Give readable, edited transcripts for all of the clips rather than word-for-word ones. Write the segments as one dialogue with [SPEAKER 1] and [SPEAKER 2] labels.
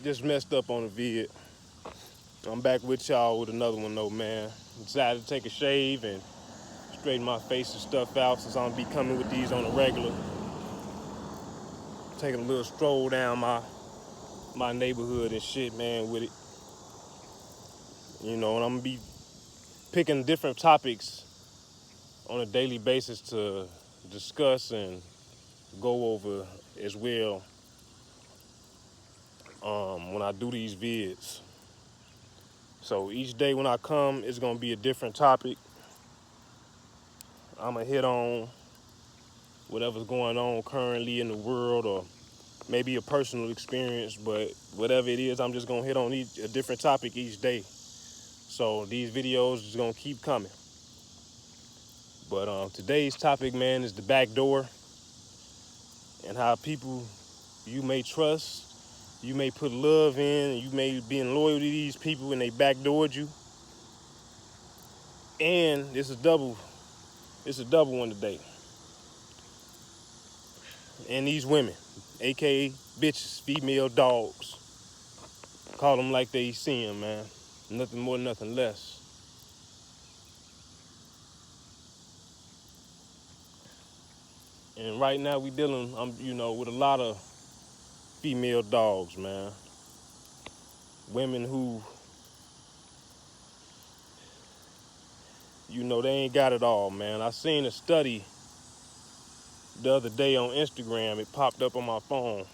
[SPEAKER 1] Just messed up on the vid. I'm back with y'all with another one though, man. Decided to take a shave and straighten my face and stuff out since I'm gonna be coming with these on a regular. Taking a little stroll down my neighborhood and shit, man, with it. You know, and I'm gonna be picking different topics on a daily basis to discuss and go over as well when I do these vids. So each day when I come, it's gonna be a different topic. I'm gonna hit on whatever's going on currently in the world or maybe a personal experience, but whatever it is, I'm just gonna hit on a different topic each day. So these videos is gonna keep coming. But today's topic, man, is the back door and how people you may trust, you may put love in, and you may be loyal to these people and they backdoored you. And it's a double one today. And these women, aka bitches, female dogs, call them like they see them, man. Nothing more, nothing less. And right now we dealing, with a lot of female dogs, man. Women who, they ain't got it all, man. I seen a study the other day on Instagram. It popped up on my phone.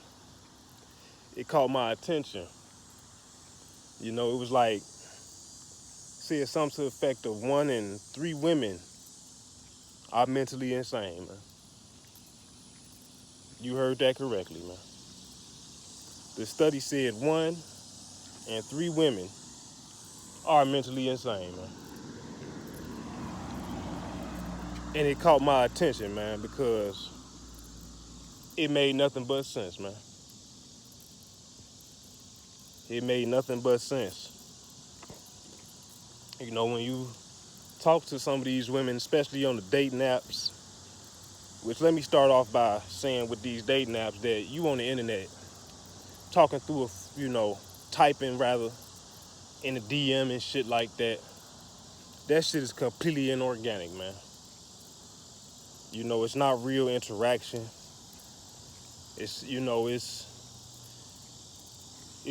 [SPEAKER 1] It caught my attention. It was like, said something to the effect of 1 in 3 women are mentally insane, man. You heard that correctly, man. The study said 1 in 3 women are mentally insane, man. And it caught my attention, man, because it made nothing but sense, man. It made nothing but sense. When you talk to some of these women, especially on the dating apps, which let me start off by saying with these dating apps that you on the internet talking through typing rather in the DM and shit like that, that shit is completely inorganic, man. It's not real interaction. It's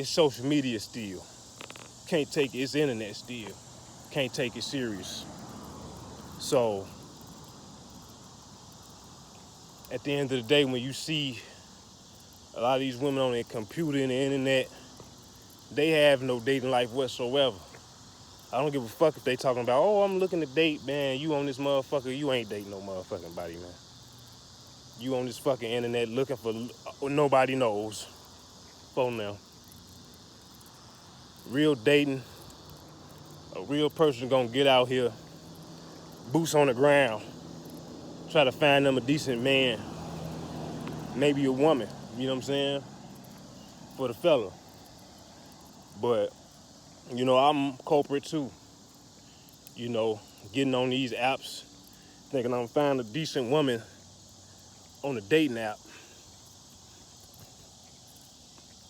[SPEAKER 1] social media still. Can't take it. It's internet still. Can't take it serious. So at the end of the day, when you see a lot of these women on their computer and the internet, they have no dating life whatsoever. I don't give a fuck if they talking about, oh, I'm looking to date, man. You on this motherfucker, you ain't dating no motherfucking body, man. You on this fucking internet looking for nobody knows. Phone now. Real dating, a real person gonna get out here, boots on the ground, try to find them a decent man, maybe a woman, you know what I'm saying, for the fella. But, I'm culprit too. Getting on these apps, thinking I'm finding a decent woman on a dating app.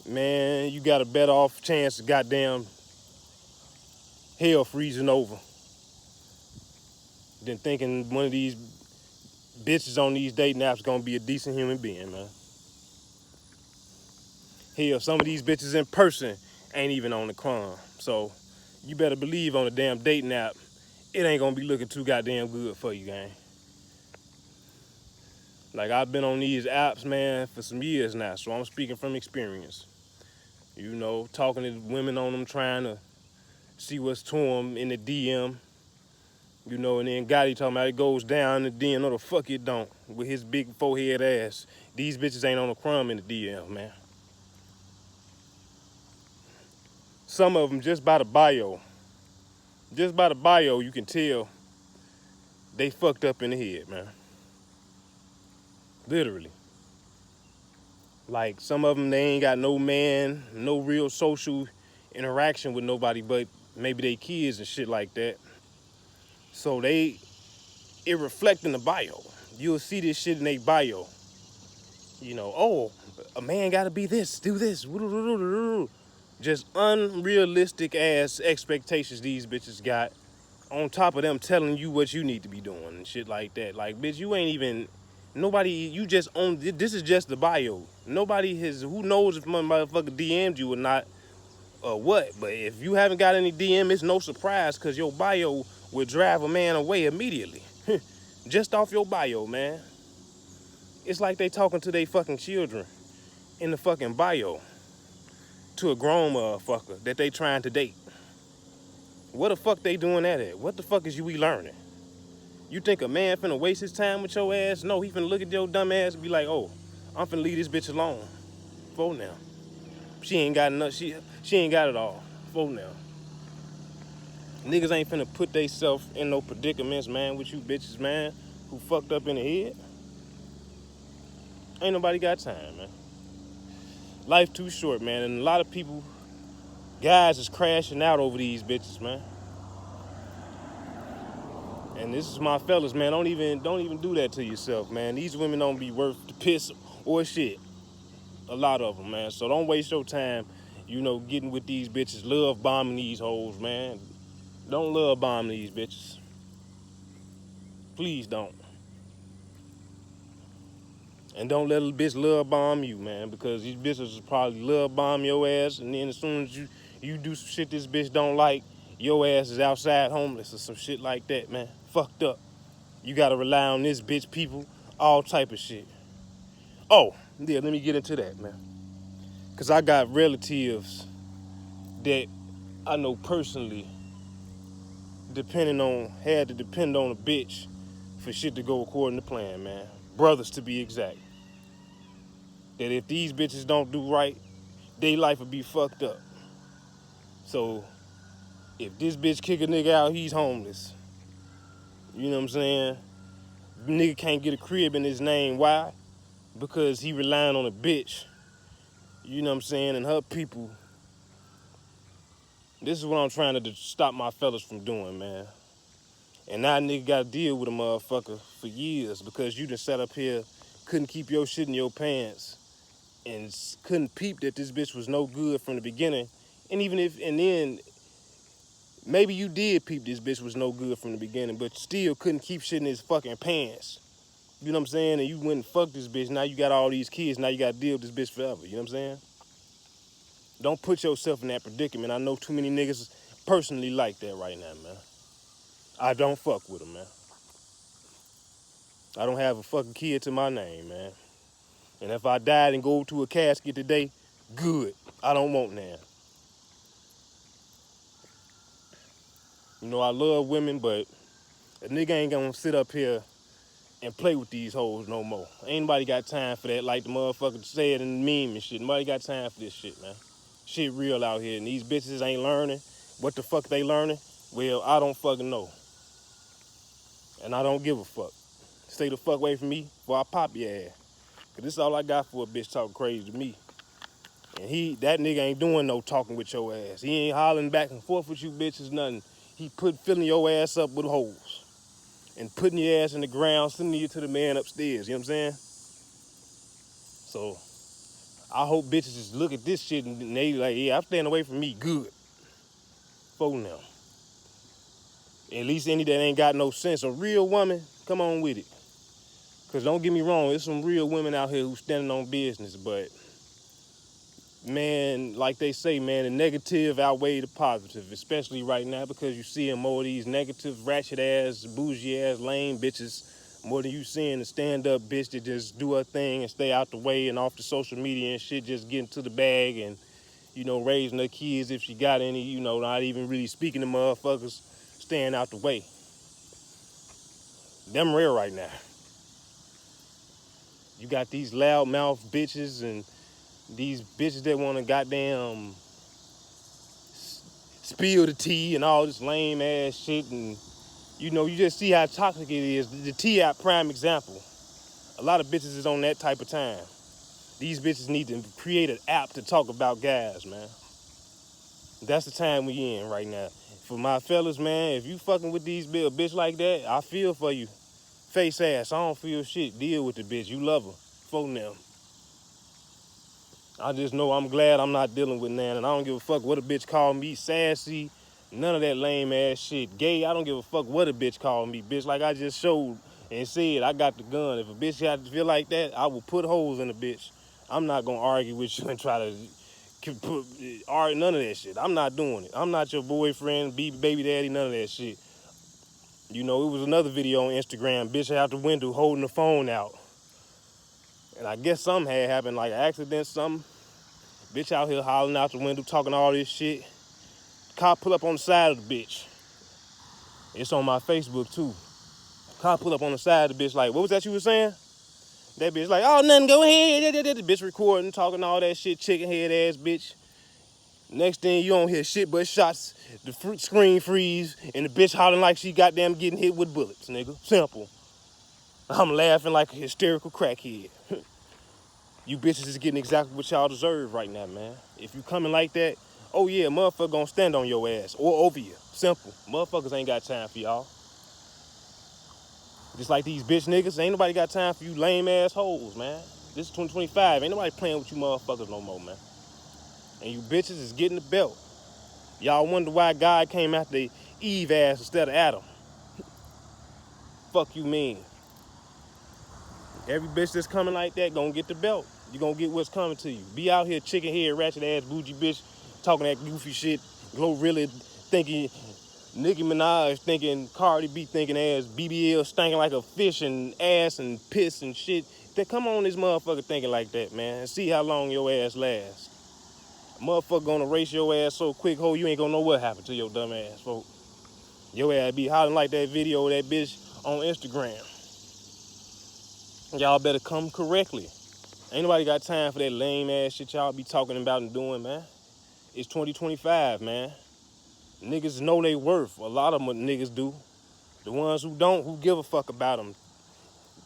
[SPEAKER 1] Man, you got a better off chance of goddamn hell freezing over than thinking one of these bitches on these dating apps gonna be a decent human being, man. Hell, some of these bitches in person ain't even on the crumb. So you better believe on a damn dating app, it ain't gonna be looking too goddamn good for you, gang. Like, I've been on these apps, man, for some years now, so I'm speaking from experience. Talking to women on them, trying to see what's to them in the DM. And then Gotti talking about it goes down in the DM. No, the fuck it don't. With his big forehead ass. These bitches ain't on a crumb in the DM, man. Some of them, just by the bio, you can tell they fucked up in the head, man. Literally. Like, some of them, they ain't got no man, no real social interaction with nobody but maybe they kids and shit like that. So it reflect in the bio. You'll see this shit in their bio. Oh, a man gotta be this, do this. Just unrealistic ass expectations these bitches got. On top of them telling you what you need to be doing and shit like that. Like, bitch, you ain't even, nobody, you just own, this is just the bio. Nobody has, who knows if my motherfucker DM'd you or not, or what. But if you haven't got any DM, it's no surprise, because your bio will drive a man away immediately. Just off your bio, man. It's like they talking to their fucking children in the fucking bio to a grown motherfucker that they trying to date. What the fuck they doing that at? What the fuck is we learning? You think a man finna waste his time with your ass? No, he finna look at your dumb ass and be like, oh, I'm finna leave this bitch alone. For now. She ain't got enough, she ain't got it all. For now. Niggas ain't finna put theyself in no predicaments, man, with you bitches, man, who fucked up in the head. Ain't nobody got time, man. Life too short, man, and a lot of people, guys is crashing out over these bitches, man. And this is my fellas, man. Don't even do that to yourself, man. These women don't be worth the piss or shit. A lot of them, man. So don't waste your time, getting with these bitches, love bombing these hoes, man. Don't love bomb these bitches. Please don't. And don't let a bitch love bomb you, man, because these bitches will probably love bomb your ass, and then as soon as you do some shit this bitch don't like, your ass is outside homeless or some shit like that, man. Fucked up. You gotta rely on this bitch, people, all type of shit. Oh, yeah, let me get into that, man. Because I got relatives that I know personally had to depend on a bitch for shit to go according to plan, man. Brothers, to be exact. That if these bitches don't do right, their life will be fucked up. So, if this bitch kick a nigga out, he's homeless. You know what I'm saying? Nigga can't get a crib in his name. Why? Because he relying on a bitch. You know what I'm saying? And her people. This is what I'm trying to stop my fellas from doing, man. And now nigga got to deal with a motherfucker for years because you done sat up here, couldn't keep your shit in your pants, and couldn't peep that this bitch was no good from the beginning. And then maybe you did peep this bitch was no good from the beginning, but still couldn't keep shit in his fucking pants. You know what I'm saying? And you went and fucked this bitch. Now you got all these kids. Now you got to deal with this bitch forever. You know what I'm saying? Don't put yourself in that predicament. I know too many niggas personally like that right now, man. I don't fuck with them, man. I don't have a fucking kid to my name, man. And if I died and go to a casket today, good. I don't want none. I love women, but a nigga ain't gonna sit up here and play with these hoes no more. Ain't nobody got time for that, like the motherfucker said in the meme and shit. Nobody got time for this shit, man. Shit real out here, and these bitches ain't learning. What the fuck they learning? Well, I don't fucking know. And I don't give a fuck. Stay the fuck away from me before I pop your ass. Cause this is all I got for a bitch talking crazy to me. And that nigga ain't doing no talking with your ass. He ain't hollering back and forth with you bitches, nothing. He filling your ass up with holes. And putting your ass in the ground, sending you to the man upstairs, you know what I'm saying? So, I hope bitches just look at this shit and they like, yeah, I'm staying away from me, good. For now. At least any that ain't got no sense. A real woman, come on with it. Because don't get me wrong, there's some real women out here who standing on business, but man, like they say, man, the negative outweigh the positive, especially right now because you seeing more of these negative, ratchet-ass, bougie-ass, lame bitches more than you seeing the stand-up bitch that just do her thing and stay out the way and off the social media and shit, just getting to the bag and, raising her kids if she got any, not even really speaking to motherfuckers, staying out the way. Them rare right now. You got these loudmouth bitches and these bitches that want to goddamn spill the tea and all this lame ass shit, and you just see how toxic it is. The T-app prime example. A lot of bitches is on that type of time. These bitches need to create an app to talk about guys, man. That's the time we in right now. For my fellas, man, if you fucking with a bitch like that, I feel for you. Face ass, I don't feel shit. Deal with the bitch. You love her. For them. I just know I'm glad I'm not dealing with Nan, and I don't give a fuck what a bitch call me, sassy, none of that lame ass shit. Gay, I don't give a fuck what a bitch call me, bitch. Like I just showed and said, I got the gun. If a bitch got to feel like that, I will put holes in a bitch. I'm not gonna argue with you and try to argue none of that shit. I'm not doing it. I'm not your boyfriend, baby daddy, none of that shit. You know, it was another video on Instagram, bitch out the window holding the phone out. And I guess something had happened, like an accident, something. Bitch out here hollering out the window, talking all this shit. Cop pull up on the side of the bitch. It's on my Facebook too. Cop pull up on the side of the bitch like, what was that you was saying? That bitch like, oh, nothing, go ahead. The bitch recording, talking all that shit, chicken head ass bitch. Next thing you don't hear shit but shots, the screen freeze, and the bitch hollering like she goddamn getting hit with bullets, nigga. Simple. I'm laughing like a hysterical crackhead. You bitches is getting exactly what y'all deserve right now, man. If you coming like that, oh yeah, motherfucker gonna stand on your ass or over you. Simple. Motherfuckers ain't got time for y'all. Just like these bitch niggas, ain't nobody got time for you lame ass hoes, man. This is 2025. Ain't nobody playing with you motherfuckers no more, man. And you bitches is getting the belt. Y'all wonder why God came after Eve ass instead of Adam. Fuck you mean? Every bitch that's coming like that gonna get the belt. You gonna get what's coming to you. Be out here chicken head, ratchet ass, bougie bitch, talking that goofy shit. Glorilla thinking, Nicki Minaj thinking, Cardi B thinking ass, BBL stinking like a fish and ass and piss and shit. Come on this motherfucker thinking like that, man, and see how long your ass lasts. A motherfucker gonna race your ass so quick, ho, you ain't gonna know what happened to your dumb ass, folks. Your ass be hollering like that video of that bitch on Instagram. Y'all better come correctly. Ain't nobody got time for that lame ass shit y'all be talking about and doing, man. It's 2025, man. Niggas know they worth. A lot of them niggas do. The ones who don't, who give a fuck about them,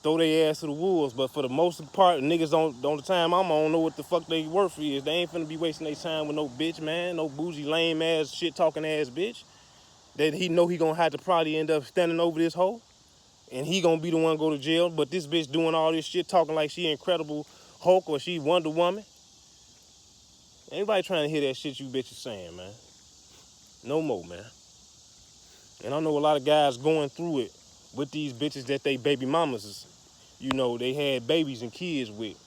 [SPEAKER 1] throw their ass to the wolves. But for the most part, niggas on the time I'm on know what the fuck they worth is. They ain't finna be wasting their time with no bitch, man. No bougie, lame ass, shit talking ass bitch. That he know he gonna have to probably end up standing over this hoe. And he gonna be the one go to jail. But this bitch doing all this shit, talking like she Incredible Hulk or she Wonder Woman. Anybody trying to hear that shit you bitches saying, man? No more, man. And I know a lot of guys going through it with these bitches that they baby mamas, you know, they had babies and kids with.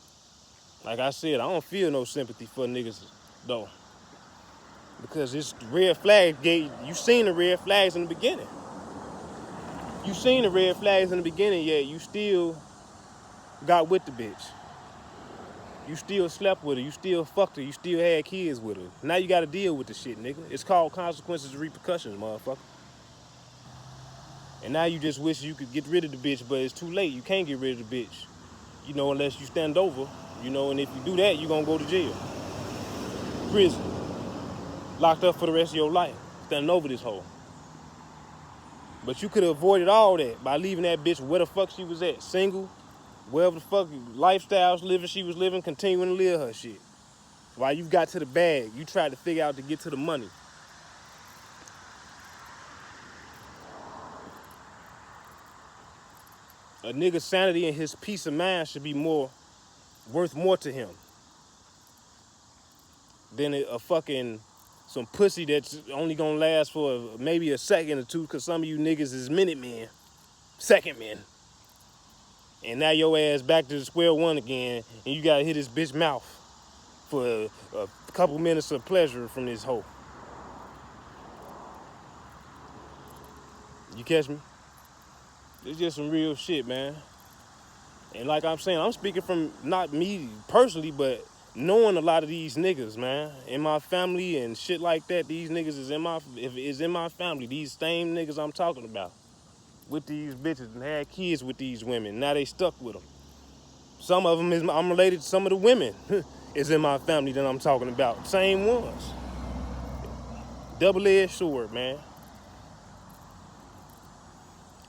[SPEAKER 1] Like I said, I don't feel no sympathy for niggas, though. Because it's red flag gate. You seen the red flags in the beginning. You seen the red flags in the beginning, yet you still got with the bitch. You still slept with her. You still fucked her. You still had kids with her. Now you got to deal with the shit, nigga. It's called consequences and repercussions, motherfucker. And now you just wish you could get rid of the bitch, but it's too late. You can't get rid of the bitch, you know, unless you stand over, you know, and if you do that, you're going to go to jail. Prison. Locked up for the rest of your life, standing over this hoe. But you could have avoided all that by leaving that bitch where the fuck she was at. Single, wherever the fuck lifestyles living she was living, continuing to live her shit. While you got to the bag, you tried to figure out to get to the money. A nigga's sanity and his peace of mind should be worth more to him than a fucking some pussy that's only gonna last for maybe a second or two, because some of you niggas is minute men, second men. And now your ass back to the square one again, and you gotta hit this bitch mouth for a couple minutes of pleasure from this hoe. You catch me? It's just some real shit, man. And like I'm saying, I'm speaking from not me personally, but knowing a lot of these niggas, man, in my family and shit like that. These niggas is in my family. These same niggas I'm talking about with these bitches and had kids with these women. Now they stuck with them. Some of them I'm related to some of the women is in my family that I'm talking about. Same ones. Double-edged sword, man.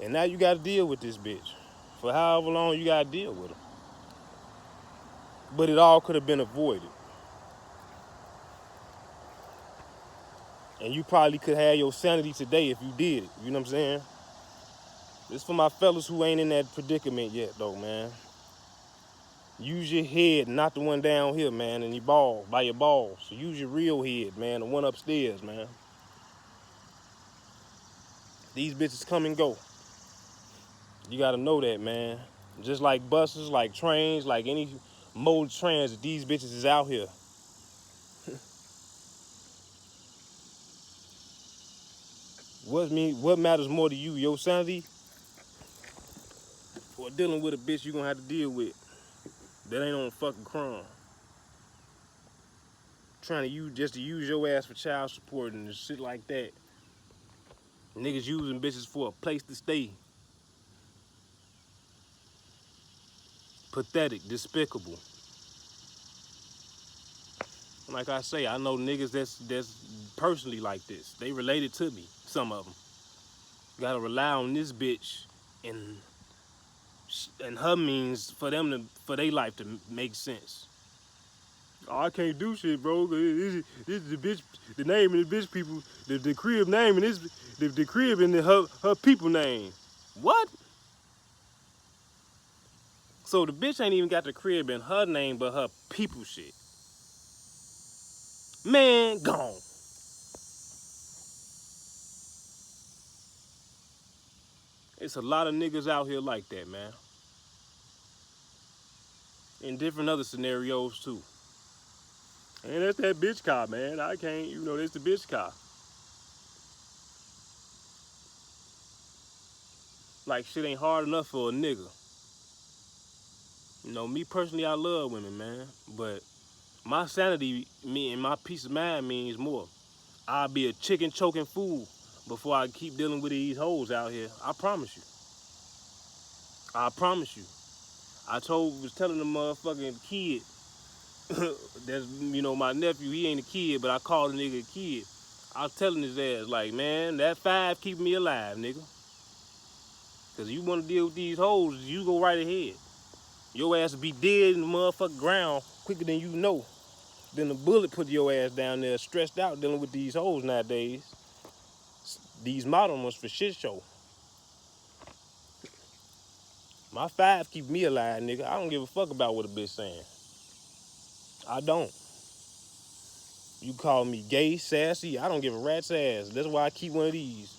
[SPEAKER 1] And now you got to deal with this bitch for however long you got to deal with her. But it all could have been avoided. And you probably could have your sanity today if you did it. You know what I'm saying? This for my fellas who ain't in that predicament yet, though, man. Use your head, not the one down here, man, and your balls, by your balls. So use your real head, man, the one upstairs, man. These bitches come and go. You gotta know that, man. Just like buses, like trains, like any mode of transit, these bitches is out here. What matters more to you, your sanity, or dealing with a bitch you gonna have to deal with that ain't on fucking crumb? Trying to use your ass for child support and shit like that. Niggas using bitches for a place to stay. Pathetic, despicable. Like I say, I know niggas that's personally like this. They related to me, some of them. Gotta rely on this bitch and her means for their life to make sense. Oh, I can't do shit, bro. This is the bitch, the name of the bitch people, the crib name, and this the crib and her people name. What? So the bitch ain't even got the crib in her name, but her people shit. Man, gone. It's a lot of niggas out here like that, man. In different other scenarios too. And that's that bitch car, man. I can't, that's the bitch car. Like shit ain't hard enough for a nigga. Me personally, I love women, man. But my sanity, me and my peace of mind means more. I'll be a chicken choking fool before I keep dealing with these hoes out here. I promise you. I promise you. Was telling the motherfucking kid, that's, my nephew, he ain't a kid, but I call the nigga a kid. I was telling his ass, like, man, that 5 keep me alive, nigga. Cause you wanna deal with these hoes, you go right ahead. Your ass will be dead in the motherfucking ground quicker than you know. Then the bullet put your ass down there stressed out dealing with these hoes nowadays. These modern ones for shit show. My 5 keep me alive, nigga. I don't give a fuck about what a bitch saying. I don't. You call me gay, sassy, I don't give a rat's ass. That's why I keep one of these.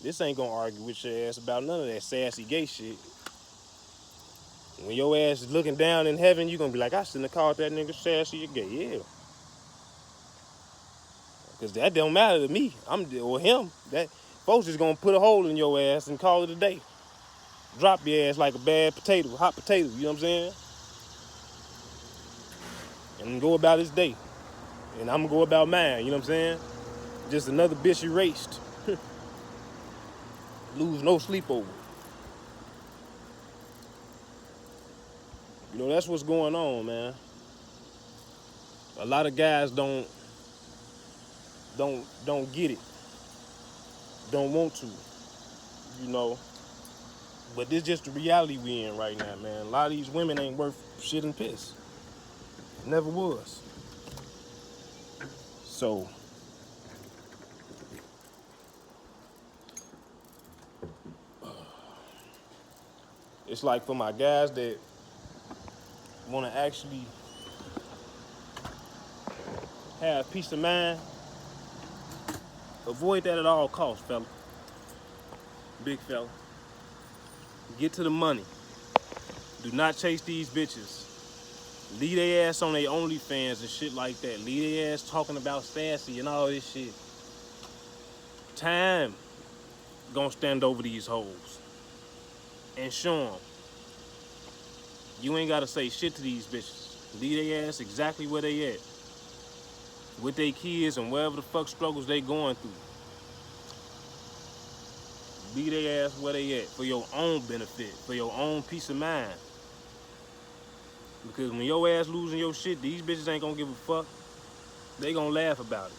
[SPEAKER 1] This ain't gonna argue with your ass about none of that sassy gay shit. When your ass is looking down in heaven, you gonna be like, I shouldn't have called that nigga sassy or gay. Yeah. Cause that don't matter to me. Or him. That folks just gonna put a hole in your ass and call it a day. Drop your ass like a bad potato, hot potato, you know what I'm saying? And go about his day. And I'm gonna go about mine, you know what I'm saying? Just another bitch erased. Lose no sleep over. That's what's going on, man. A lot of guys don't get it. Don't want to, But this just the reality we in right now, man. A lot of these women ain't worth shit and piss. Never was. So, it's like for my guys that want to actually have peace of mind, avoid that at all costs, fella. Big fella. Get to the money. Do not chase these bitches. Leave their ass on their OnlyFans and shit like that. Leave their ass talking about sassy and all this shit. Time gonna stand over these hoes and show them. You ain't gotta say shit to these bitches. Leave their ass exactly where they at. With their kids and whatever the fuck struggles they going through. Leave their ass where they at for your own benefit, for your own peace of mind. Because when your ass losing your shit, these bitches ain't gonna give a fuck. They gonna laugh about it.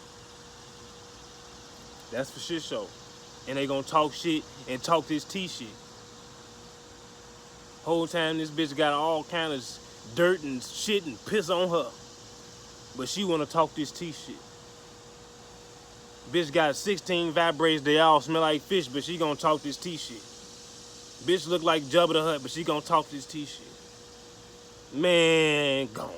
[SPEAKER 1] That's for shit show. And they gonna talk shit and talk this T shit. Whole time this bitch got all kind of dirt and shit and piss on her. But she wanna talk this T shit. Bitch got 16 vibrators, they all smell like fish, but she gonna talk this T shit. Bitch look like Jabba the Hutt, but she gonna talk this T shit. Man, gone.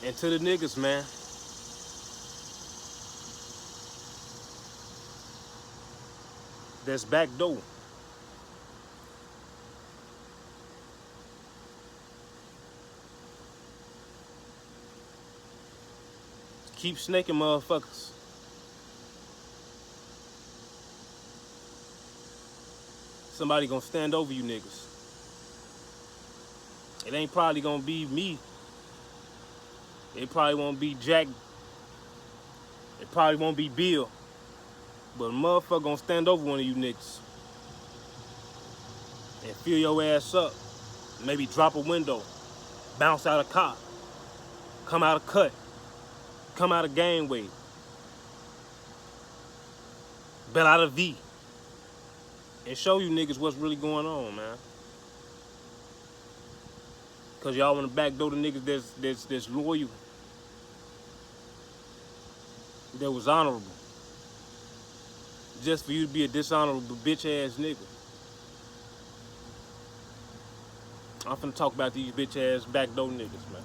[SPEAKER 1] And to the niggas, man, that's backdoor. Keep snaking motherfuckers. Somebody gonna stand over you niggas. It ain't probably gonna be me. It probably won't be Jack. It probably won't be Bill. But a motherfucker gonna stand over one of you niggas and fill your ass up. Maybe drop a window, bounce out a car, come out a cut, come out a gangway, bet out a V, and show you niggas what's really going on, man. Cause y'all wanna backdoor the niggas that's loyal, that was honorable. Just for you to be a dishonorable bitch ass nigga. I'm finna talk about these bitch ass backdoor niggas, man.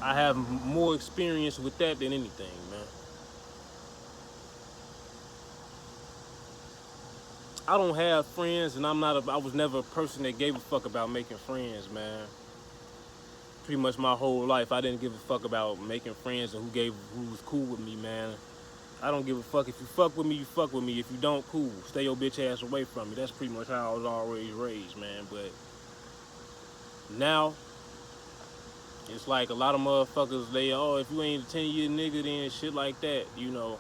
[SPEAKER 1] I have more experience with that than anything, man. I don't have friends, and I was never a person that gave a fuck about making friends, man. Pretty much my whole life, I didn't give a fuck about making friends and who was cool with me, man. I don't give a fuck. If you fuck with me, you fuck with me. If you don't, cool. Stay your bitch ass away from me. That's pretty much how I was always raised, man. But now, it's like a lot of motherfuckers, if you ain't a 10-year nigga, then shit like that, you know.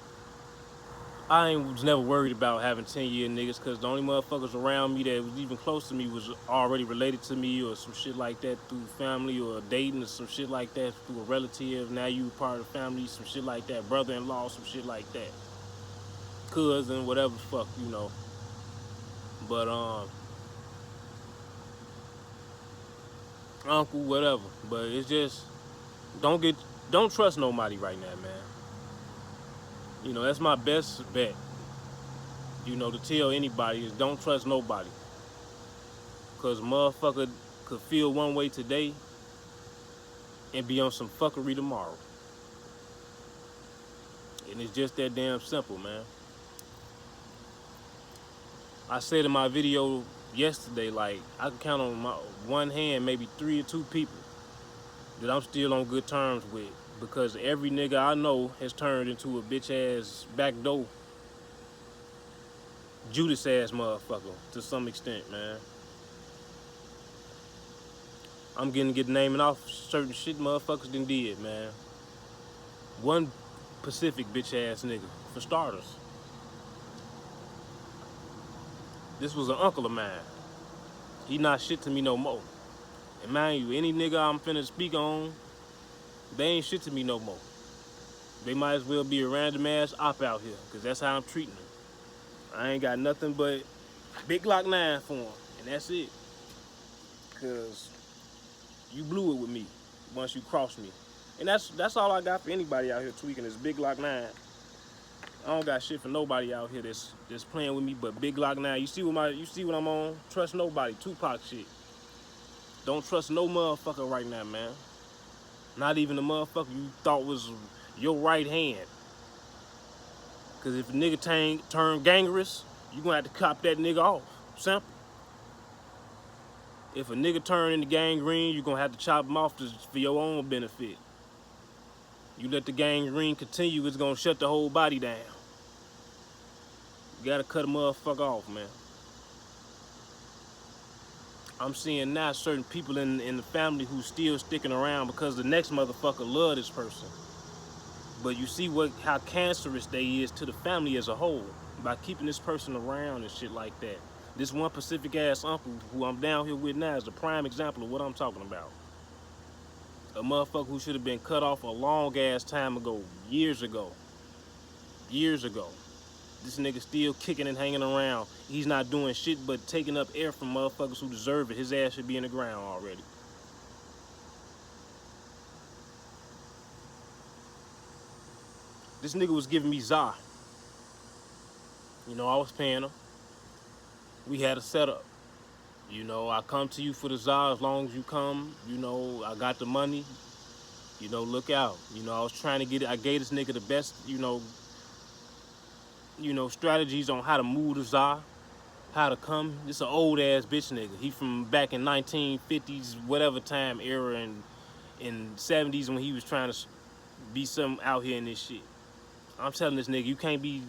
[SPEAKER 1] Was never worried about having 10-year niggas, because the only motherfuckers around me that was even close to me was already related to me or some shit like that through family or dating or some shit like that through a relative. Now you part of the family, some shit like that. Brother-in-law, some shit like that. Cousin, whatever the fuck, you know. But, uncle, whatever. But it's just, don't trust nobody right now, man. You know, that's my best bet. You know, to tell anybody is don't trust nobody. Cause motherfucker could feel one way today and be on some fuckery tomorrow. And it's just that damn simple, man. I said in my video yesterday, like, I can count on my one hand maybe 3 or 2 people that I'm still on good terms with. Because every nigga I know has turned into a bitch ass backdoor Judas ass motherfucker to some extent, man. I'm getting naming off certain shit motherfuckers done did, man. One Pacific bitch ass nigga, for starters. This was an uncle of mine. He not shit to me no more. And mind you, any nigga I'm finna speak on, they ain't shit to me no more. They might as well be a random ass op out here, cause that's how I'm treating them. I ain't got nothing but big Glock 9 for them, and that's it. Cause you blew it with me once you crossed me. And that's all I got for anybody out here tweaking is big Glock 9. I don't got shit for nobody out here that's playing with me but big Glock 9. You see what I'm on? Trust nobody. Tupac shit. Don't trust no motherfucker right now, man. Not even the motherfucker you thought was your right hand. Cause if a nigga turn gangrenous, you gonna have to cop that nigga off. Simple. If a nigga turn into gangrene, you gonna have to chop him off for your own benefit. You let the gangrene continue, it's gonna shut the whole body down. You gotta cut a motherfucker off, man. I'm seeing now certain people in the family who's still sticking around because the next motherfucker love this person. But you see how cancerous they is to the family as a whole by keeping this person around and shit like that. This one Pacific ass uncle who I'm down here with now is a prime example of what I'm talking about. A motherfucker who should have been cut off a long ass time ago, years ago. Years ago. This nigga still kicking and hanging around. He's not doing shit but taking up air from motherfuckers who deserve it. His ass should be in the ground already. This nigga was giving me za. You know, I was paying him. We had a setup. You know, I come to you for the za as long as you come. You know, I got the money. You know, look out. You know, I was trying to get it. I gave this nigga the best, strategies on how to move the za, how to come. This an old ass bitch nigga. He from back in 1950s, whatever time era, and in 70s when he was trying to be something out here in this shit. I'm telling this nigga, you can't be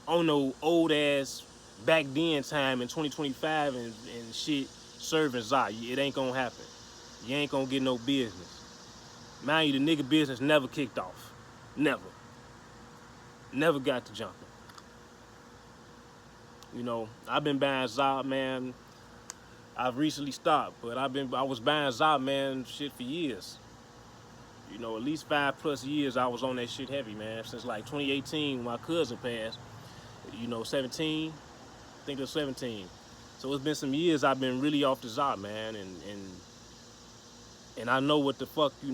[SPEAKER 1] on no old ass back then time in 2025 and shit serving za. It ain't gonna happen. You ain't gonna get no business. Mind you, the nigga business never kicked off. Never. Never got to jumping. You know, I've been buying za, man. I've recently stopped, but I was buying za, man, shit for years. You know, at least 5+ years I was on that shit heavy, man. Since like 2018 when my cousin passed. 17. I think it was 17. So it's been some years I've been really off the za, man, and I know what the fuck, a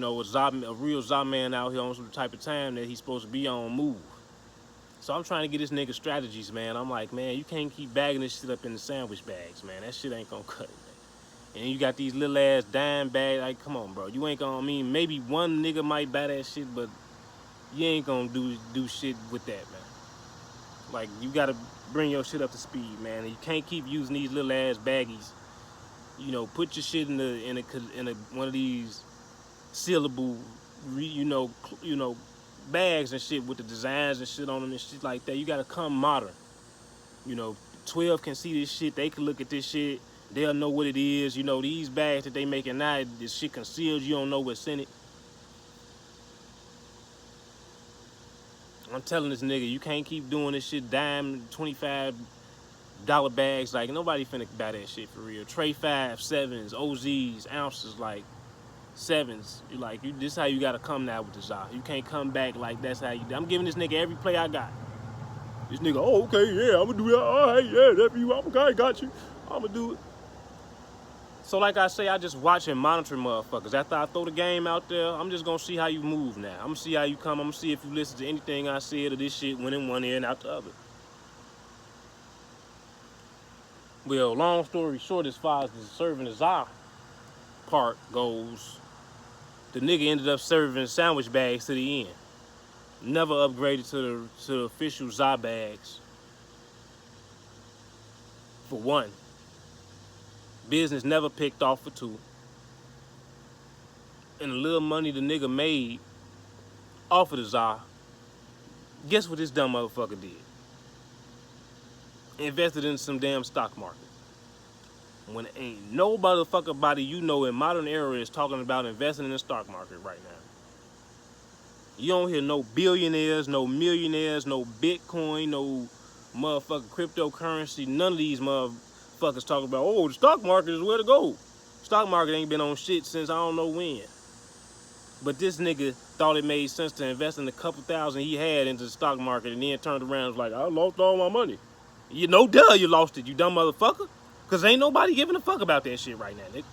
[SPEAKER 1] real za man out here on some type of time that he's supposed to be on move. So I'm trying to get this nigga strategies, man. I'm like, man, you can't keep bagging this shit up in the sandwich bags, man. That shit ain't gonna cut it, man. And you got these little ass dime bags. Like, come on, bro. You ain't gonna, maybe one nigga might buy that shit, but you ain't gonna do shit with that, man. Like, you gotta bring your shit up to speed, man. And you can't keep using these little ass baggies. You know, put your shit in a one of these sealable, bags and shit with the designs and shit on them and shit like that. You gotta come modern. 12 can see this shit. They can look at this shit. They'll know what it is. These bags that they making now, this shit concealed. You don't know what's in it. I'm telling this nigga, you can't keep doing this shit dime, $25 bags. Like, nobody finna buy that shit for real. Tray 5, 7s, OZs, ounces, like 7s. This how you gotta come now with the za. You can't come back like that's how you do. I'm giving this nigga every play I got. This nigga, oh, okay, yeah, I'm gonna do that. All right, yeah, that's you. Okay, I got you. I'm gonna do it. So like I say, I just watch and monitor motherfuckers. After I throw the game out there, I'm just gonna see how you move now. I'm gonna see how you come. I'm gonna see if you listen to anything I said or this shit went in one ear and out the other. Well, long story short, as far as the serving the za part goes, the nigga ended up serving sandwich bags to the end. Never upgraded to the official za bags. For one. Business never picked off for two. And the little money the nigga made off of the za, guess what this dumb motherfucker did? Invested in some damn stock market. When ain't no motherfucker body in modern era is talking about investing in the stock market right now. You don't hear no billionaires, no millionaires, no Bitcoin, no motherfucking cryptocurrency. None of these motherfuckers talking about, oh, the stock market is where to go. Stock market ain't been on shit since I don't know when. But this nigga thought it made sense to invest in a couple thousand he had into the stock market and then turned around and was like, I lost all my money. You know, duh, you lost it, you dumb motherfucker. Because ain't nobody giving a fuck about that shit right now, nigga.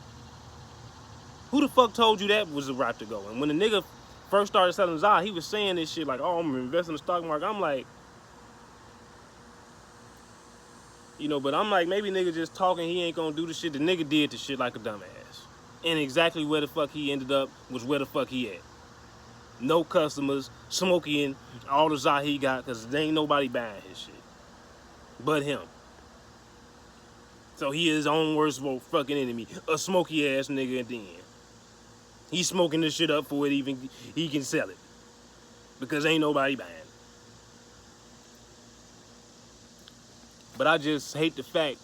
[SPEAKER 1] Who the fuck told you that was the route to go? And when the nigga first started selling za, he was saying this shit like, oh, I'm investing in the stock market. I'm like, but I'm like, maybe nigga just talking, he ain't gonna do the shit. The nigga did the shit like a dumbass. And exactly where the fuck he ended up was where the fuck he at. No customers, smoking all the za he got, because there ain't nobody buying his shit. But him. So he is his own worst fucking enemy. A smoky ass nigga at the end. He's smoking this shit up for it even he can sell it. Because ain't nobody buying it. But I just hate the fact,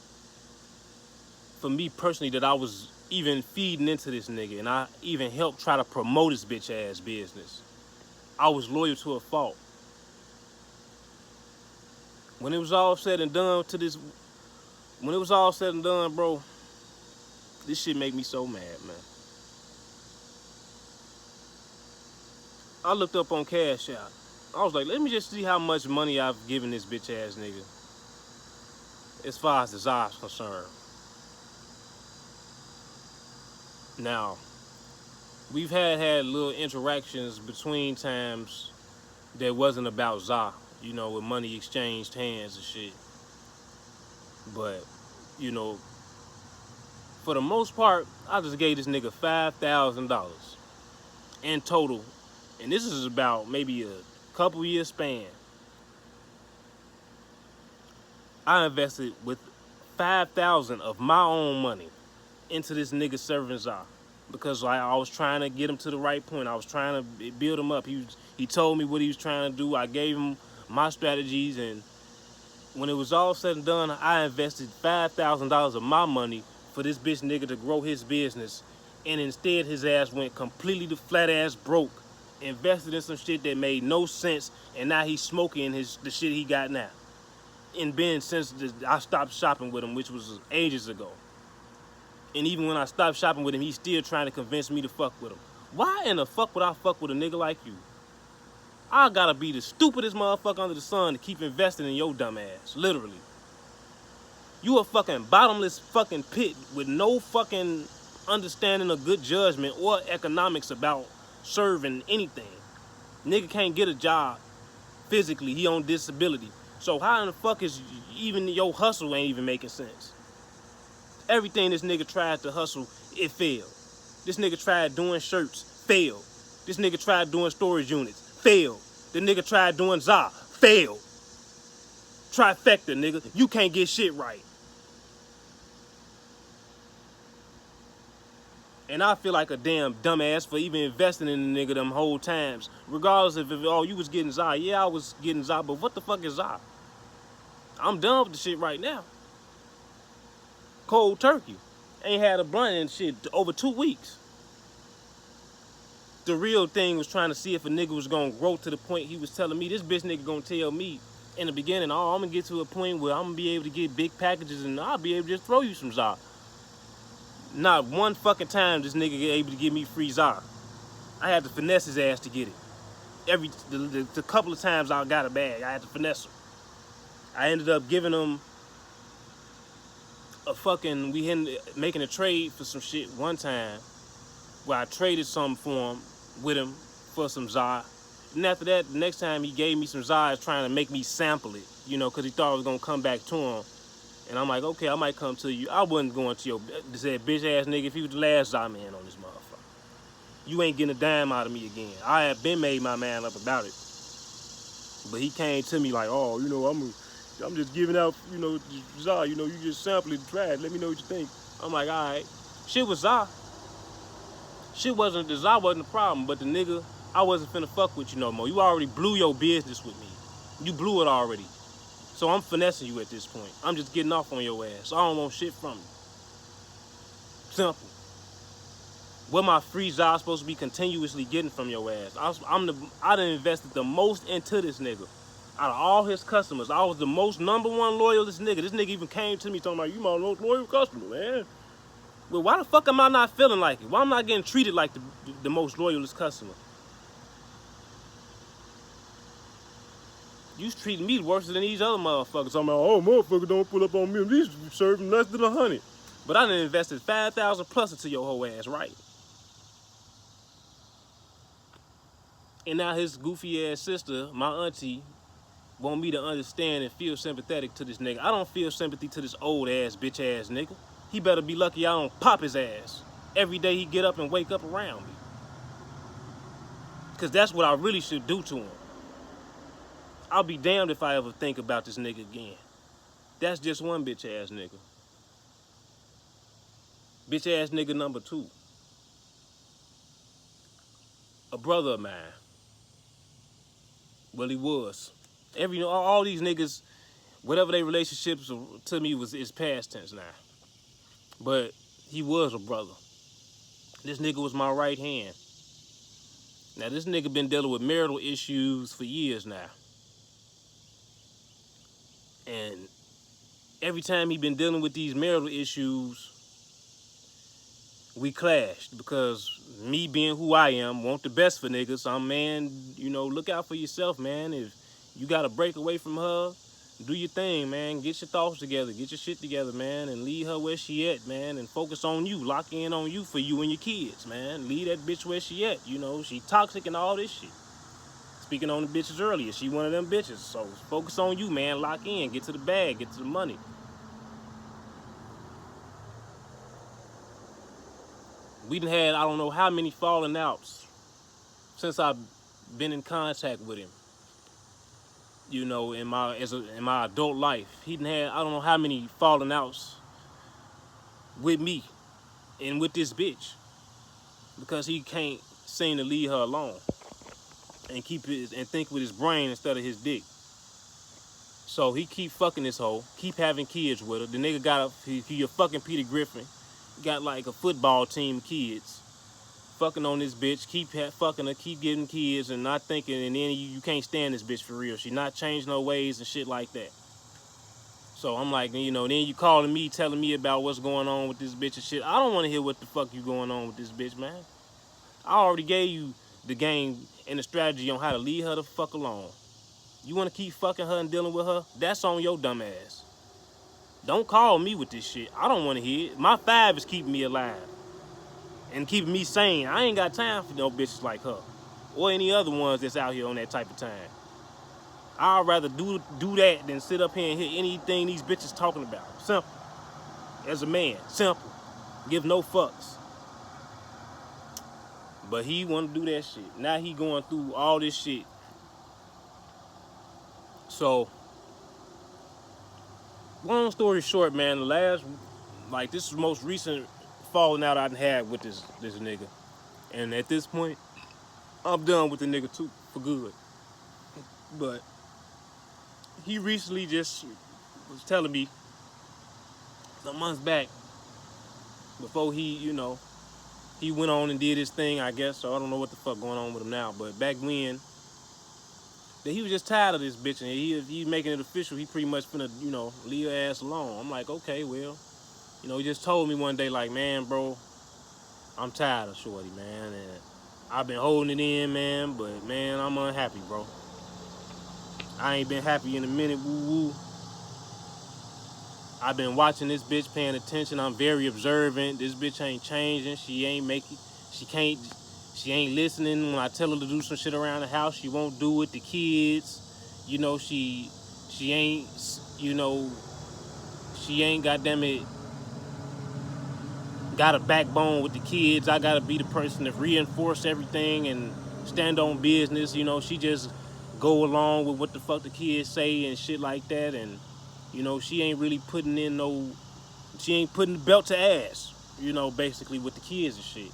[SPEAKER 1] for me personally, that I was even feeding into this nigga and I even helped try to promote his bitch ass business. I was loyal to a fault. When it was all said and done bro, this shit make me so mad, man. I looked up on Cash App. I was like, let me just see how much money I've given this bitch ass nigga as far as the za is concerned. Now, we've had little interactions between times that wasn't about Za, with money exchanged hands and shit. But, you know, for the most part, I just gave this nigga $5,000 in total. And this is about maybe a couple years span. I invested with $5,000 of my own money into this nigga serving Za. Because I was trying to get him to the right point. I was trying to build him up. He told me what he was trying to do. I gave him my strategies, and when it was all said and done, I invested $5,000 of my money for this bitch nigga to grow his business, and instead his ass went completely to flat ass broke, invested in some shit that made no sense, and now he's smoking the shit he got now. And been since I stopped shopping with him, which was ages ago. And even when I stopped shopping with him, he's still trying to convince me to fuck with him. Why in the fuck would I fuck with a nigga like you? I gotta be the stupidest motherfucker under the sun to keep investing in your dumb ass, literally. You a fucking bottomless fucking pit with no fucking understanding of good judgment or economics about serving anything. Nigga can't get a job physically, he on disability. So how in the fuck is even your hustle ain't even making sense? Everything this nigga tried to hustle, it failed. This nigga tried doing shirts, failed. This nigga tried doing storage units, failed. The nigga tried doing Za, failed. Trifecta, nigga. You can't get shit right. And I feel like a damn dumbass for even investing in the nigga them whole times. Regardless if you was getting Za. Yeah, I was getting Za, but what the fuck is Za? I'm done with the shit right now. Cold turkey. Ain't had a blunt and shit over 2 weeks. The real thing was trying to see if a nigga was gonna grow to the point he was telling me. This bitch nigga gonna tell me in the beginning, oh, I'm gonna get to a point where I'm gonna be able to get big packages and I'll be able to just throw you some Za. Not one fucking time this nigga get able to give me free Za. I had to finesse his ass to get it. The couple of times I got a bag, I had to finesse him. I ended up giving him we ended making a trade for some shit one time where I traded something for him with him for some Za. And after that, the next time he gave me some Za, is trying to make me sample it, because he thought I was gonna come back to him. And I'm like, okay, I might come to you. I wasn't going to said bitch ass nigga if you was the last Za man on this motherfucker. You ain't getting a dime out of me again. I have been made my man up about it. But he came to me like, oh, I'm just giving out, Za, you just sample it and try it. Let me know what you think. I'm like, all right. Shit was Za. The Za wasn't the problem, but the nigga, I wasn't finna fuck with you no more. You already blew your business with me. You blew it already. So I'm finessing you at this point. I'm just getting off on your ass. I don't want shit from you. Simple. What my free Za supposed to be continuously getting from your ass? I done invested the most into this nigga. Out of all his customers, I was the most number one loyalist nigga. This nigga even came to me talking about, you my most loyal customer, man. Well, why the fuck am I not feeling like it? Why am I not getting treated like the most loyalist customer? You treating me worse than these other motherfuckers. I'm like, oh, motherfucker don't pull up on me. These serving less than 100. But I done invested 5,000 plus into your whole ass, right? And now his goofy ass sister, my auntie, want me to understand and feel sympathetic to this nigga. I don't feel sympathy to this old ass, bitch ass nigga. He better be lucky I don't pop his ass every day he get up and wake up around me. Because that's what I really should do to him. I'll be damned if I ever think about this nigga again. That's just one bitch ass nigga. Bitch ass nigga number 2. A brother of mine. Well, he was. All these niggas, whatever their relationships to me is past tense now. But he was a brother. This nigga was my right hand. Now this nigga been dealing with marital issues for years now. And every time he been dealing with these marital issues, we clashed because me being who I am, want the best for niggas. I'm, man, look out for yourself, man. If you got to break away from her, do your thing, man. Get your thoughts together. Get your shit together, man. And leave her where she at, man. And focus on you. Lock in on you for you and your kids, man. Leave that bitch where she at. She toxic and all this shit. speaking on the bitches earlier. She one of them bitches. So focus on you, man. Lock in. Get to the bag. Get to the money. We done had I don't know how many falling outs since I've been in contact with him. You know, in my adult life, he done had I don't know how many falling outs with me and with this bitch because he can't seem to leave her alone and think with his brain instead of his dick. So he keep fucking this hoe, keep having kids with her. The nigga he a fucking Peter Griffin, got like a football team of kids. Fucking on this bitch, keep fucking her, keep getting kids and not thinking, and then you can't stand this bitch for real. She not changing her ways and shit like that. So I'm like, you know, then you calling me, telling me about what's going on with this bitch and shit. I don't want to hear what the fuck you going on with this bitch, man. I already gave you the game and the strategy on how to leave her the fuck alone. You want to keep fucking her and dealing with her? That's on your dumb ass. Don't call me with this shit. I don't want to hear it. My 5 is keeping me alive and keeping me sane. I ain't got time for no bitches like her or any other ones that's out here on that type of time. I'd rather do that than sit up here and hear anything these bitches talking about. Simple. As a man, simple. Give no fucks. But he want to do that shit. Now he going through all this shit. So, long story short, man, this is the most recent falling out I done had with this nigga. And at this point, I'm done with the nigga too, for good. But he recently just was telling me some months back, before he went on and did his thing, I guess, so I don't know what the fuck going on with him now, but back when, that he was just tired of this bitch, and he making it official, he pretty much finna, leave her ass alone. I'm like, okay, well, he just told me one day, like, man, bro, I'm tired of shorty, man, and I've been holding it in, man, but, man, I'm unhappy, bro. I ain't been happy in a minute, woo-woo. I've been watching this bitch, paying attention. I'm very observant. This bitch ain't changing. She ain't listening when I tell her to do some shit around the house. She won't do it. The kids, she ain't, she ain't, goddamn it, got a backbone with the kids. I gotta be the person to reinforce everything and stand on business. She just go along with what the fuck the kids say and shit like that. And, she ain't really she ain't putting the belt to ass, basically with the kids and shit.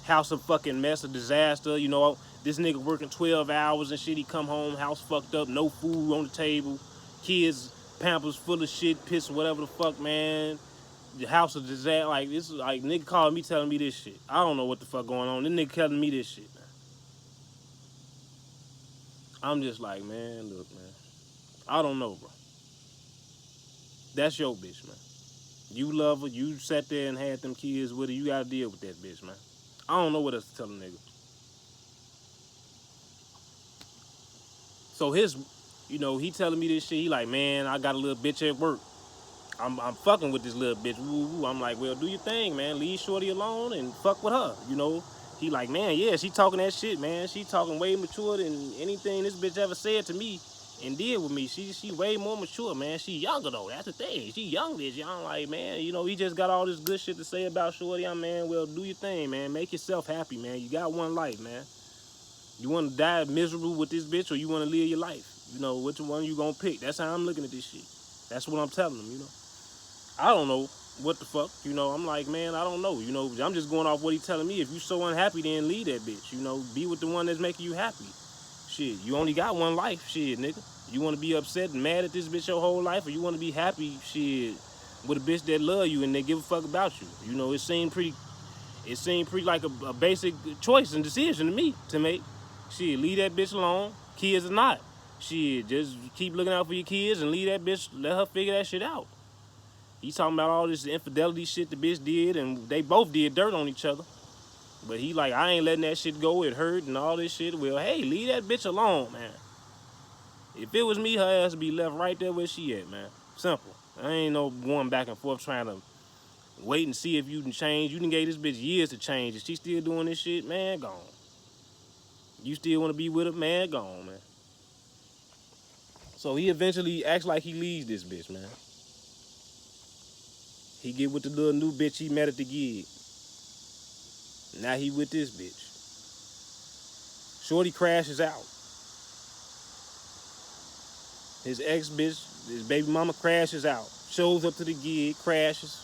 [SPEAKER 1] House a fucking mess, a disaster. This nigga working 12 hours and shit. He come home, house fucked up, no food on the table. Kids, Pampers full of shit, piss, whatever the fuck, man. The house of disaster. Like, this is like, nigga calling me telling me this shit. I don't know what the fuck going on. This nigga telling me this shit, man. I'm just like, man, look, man. I don't know, bro. That's your bitch, man. You love her. You sat there and had them kids with her. You gotta deal with that bitch, man. I don't know what else to tell a nigga. So he telling me this shit. He like, man, I got a little bitch at work. I'm fucking with this little bitch. Woo-woo. I'm like, well, do your thing, man. Leave shorty alone and fuck with her, He like, man, yeah, she talking that shit, man. She talking way mature than anything this bitch ever said to me and did with me. She way more mature, man. She younger, though. That's the thing. She young, bitch. I'm like, man, he just got all this good shit to say about shorty. Man, well, do your thing, man. Make yourself happy, man. You got one life, man. You want to die miserable with this bitch or you want to live your life? Which one you gonna pick? That's how I'm looking at this shit. That's what I'm telling them, I don't know what the fuck, I'm like, man, I don't know, I'm just going off what he telling me. If you so unhappy, then leave that bitch, be with the one that's making you happy. Shit, you only got one life, shit, nigga. You want to be upset and mad at this bitch your whole life, or you want to be happy, shit, with a bitch that love you and they give a fuck about you. It seemed pretty like a basic choice and decision to me to make. Shit, leave that bitch alone, kids or not. Shit, just keep looking out for your kids and leave that bitch, let her figure that shit out. He talking about all this infidelity shit the bitch did, and they both did dirt on each other. But he like, I ain't letting that shit go, it hurt and all this shit. Well, hey, leave that bitch alone, man. If it was me, her ass would be left right there where she at, man. Simple. I ain't no going back and forth trying to wait and see if you can change. You done gave this bitch years to change. Is she still doing this shit? Man, gone. You still want to be with her, man? Gone, man. So he eventually acts like he leaves this bitch, man. He get with the little new bitch he met at the gig. Now he with this bitch. Shorty crashes out. His ex bitch, his baby mama crashes out. Shows up to the gig, crashes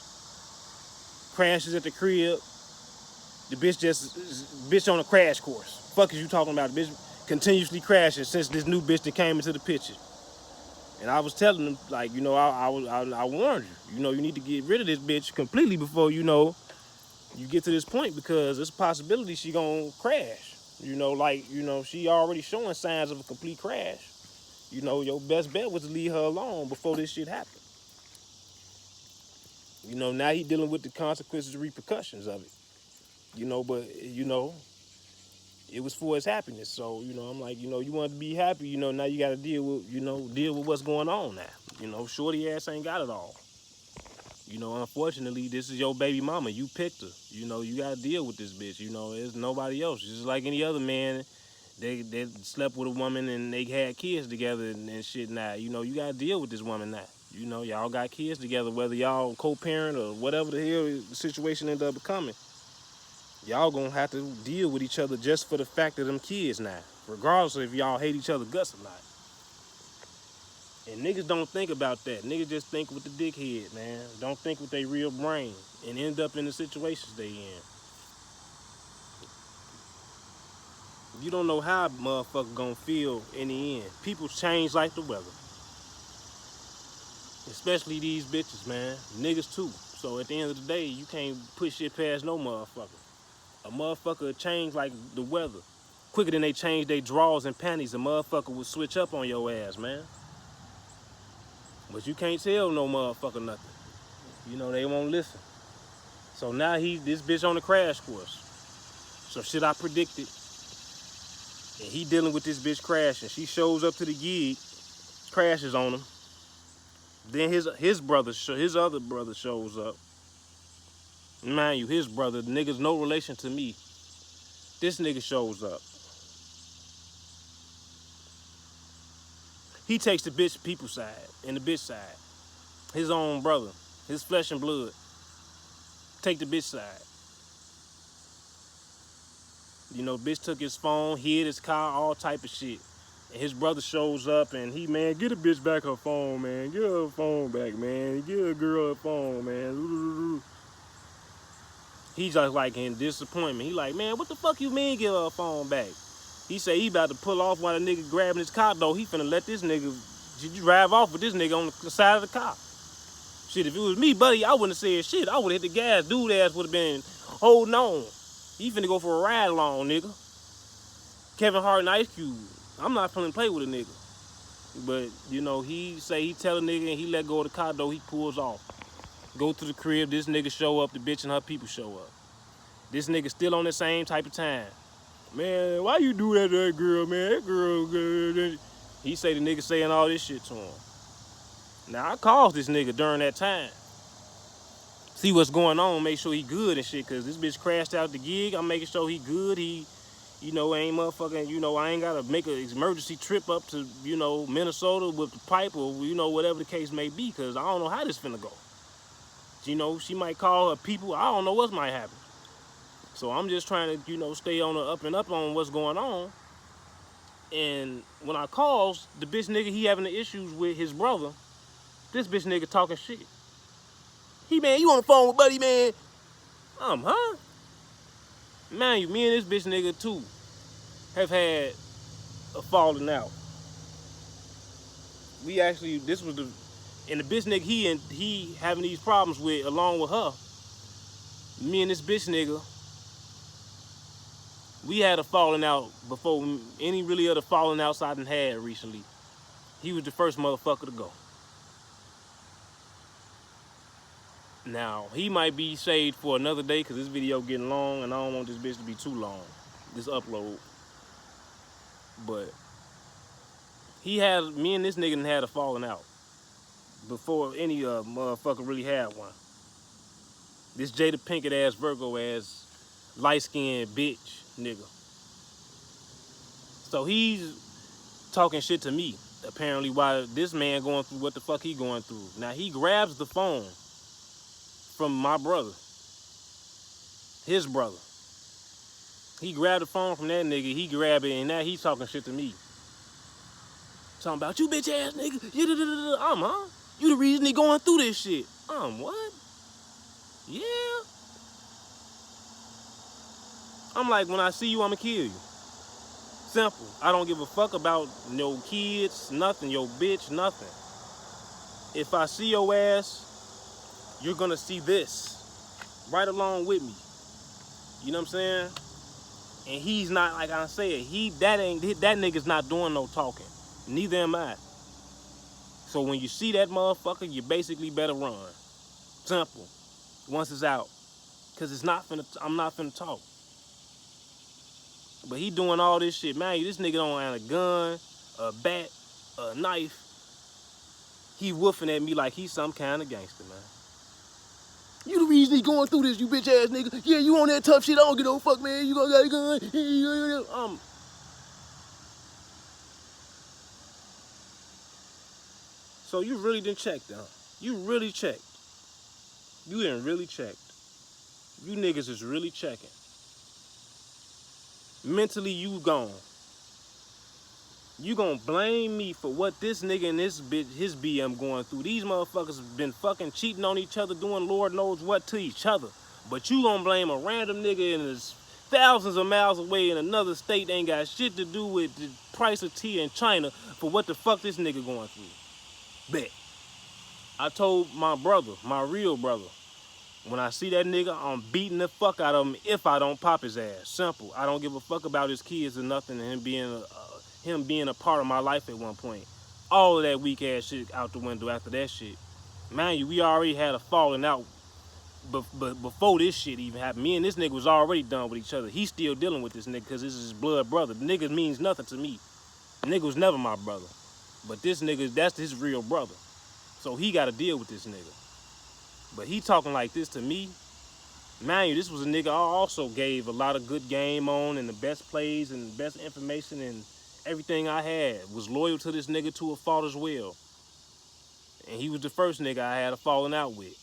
[SPEAKER 1] at the crib. The bitch on a crash course. Fuck is you talking about? The bitch continuously crashing since this new bitch that came into the picture. And I was telling him, like, I warned you. You need to get rid of this bitch completely before, you get to this point, because there's a possibility she gonna crash. She already showing signs of a complete crash. Your best bet was to leave her alone before this shit happened. Now he dealing with the consequences and repercussions of it. But it was for his happiness. So, I'm like, you want to be happy, now you gotta deal with what's going on now. Shorty ass ain't got it all. Unfortunately, this is your baby mama. You picked her. You gotta deal with this bitch. There's nobody else. Just like any other man, they slept with a woman and they had kids together and shit now. You gotta deal with this woman now. Y'all got kids together, whether y'all co-parent or whatever the hell the situation ended up becoming. Y'all gonna have to deal with each other just for the fact of them kids now, regardless of if y'all hate each other guts or not. And niggas don't think about that. Niggas just think with the dickhead, man. Don't think with their real brain and end up in the situations they in. You don't know how a motherfucker gonna feel in the end. People change like the weather. Especially these bitches, man. Niggas too. So at the end of the day, you can't push shit past no motherfucker. A motherfucker change like the weather. Quicker than they change their drawers and panties, a motherfucker will switch up on your ass, man. But you can't tell no motherfucker nothing. They won't listen. So now this bitch on the crash course. So shit I predicted. And he dealing with this bitch crashing. She shows up to the gig, crashes on him. Then his other brother shows up. Mind you, his brother, the nigga's no relation to me. This nigga shows up. He takes the bitch people side and the bitch side. His own brother, his flesh and blood. Take the bitch side. Bitch took his phone, hid his car, all type of shit. And his brother shows up and man, get a bitch back her phone, man. Get her phone back, man. Get a girl her phone, man. He's just like in disappointment. He like, man, what the fuck you mean get her phone back? He say he about to pull off while the nigga grabbing his car though. He finna let this nigga drive off with this nigga on the side of the car. Shit, if it was me, buddy, I wouldn't have said shit. I would have hit the gas. Dude ass would have been holding on. He finna go for a ride along, nigga. Kevin Hart and Ice Cube. I'm not finna play with a nigga. But, he say he tell a nigga and he let go of the car though. He pulls off. Go to the crib. This nigga show up. The bitch and her people show up. This nigga still on the same type of time. Man, why you do that to that girl, man? That girl good. He say the nigga saying all this shit to him. Now, I called this nigga during that time. See what's going on, make sure he good and shit, because this bitch crashed out the gig. I'm making sure he good. He, ain't motherfucking, I ain't got to make an emergency trip up to, Minnesota with the pipe or, whatever the case may be, because I don't know how this finna go. She might call her people. I don't know what might happen. So I'm just trying to, stay on the up and up on what's going on. And when I calls, the bitch nigga, he having the issues with his brother. This bitch nigga talking shit. Man, you on the phone with buddy, man? Huh? Man, me and this bitch nigga too have had a falling out. We actually, and the bitch nigga he having these problems with, along with her. Me and this bitch nigga, we had a falling out before any really other falling outs I done had recently. He was the first motherfucker to go. Now, he might be saved for another day because this video getting long and I don't want this bitch to be too long, this upload. But me and this nigga done had a falling out before any motherfucker really had one. This Jada Pinkett ass Virgo ass light-skinned bitch nigga. So he's talking shit to me, apparently, while this man going through what the fuck he going through. Now he grabs the phone from my brother, his brother. He grabbed the phone from that nigga, he grabbed it, and now he's talking shit to me. Talking about, you bitch ass nigga, huh? You the reason he going through this shit. What? Yeah. I'm like, when I see you, I'ma kill you. Simple. I don't give a fuck about no kids, nothing, your bitch, nothing. If I see your ass, you're gonna see this right along with me. You know what I'm saying? And he's not, like I said, that nigga's not doing no talking. Neither am I. So when you see that motherfucker, you basically better run. Simple. Once it's out. Cause I'm not finna talk. But he doing all this shit, man. This nigga don't have a gun, a bat, a knife. He woofing at me like he's some kind of gangster, man. You the reason he going through this, you bitch ass nigga. Yeah, you on that tough shit. I don't give no fuck, man. You gonna got a gun. So you really didn't check, though. You really checked. You didn't really check. You niggas is really checking. Mentally, you gone. You gonna blame me for what this nigga and this bitch, his BM going through. These motherfuckers been fucking cheating on each other, doing Lord knows what to each other. But you gonna blame a random nigga in thousands of miles away in another state that ain't got shit to do with the price of tea in China for what the fuck this nigga going through. Bet. I told my brother, my real brother, when I see that nigga, I'm beating the fuck out of him if I don't pop his ass. Simple. I don't give a fuck about his kids or nothing, and him being a part of my life at one point. All of that weak ass shit out the window after that shit. Mind you, we already had a falling out but before this shit even happened. Me and this nigga was already done with each other. He's still dealing with this nigga because this is his blood brother. The nigga means nothing to me. The nigga was never my brother. But this nigga, that's his real brother. So he got to deal with this nigga. But he talking like this to me. Man, this was a nigga I also gave a lot of good game on and the best plays and the best information and everything I had. Was loyal to this nigga to a fault as well. And he was the first nigga I had a falling out with.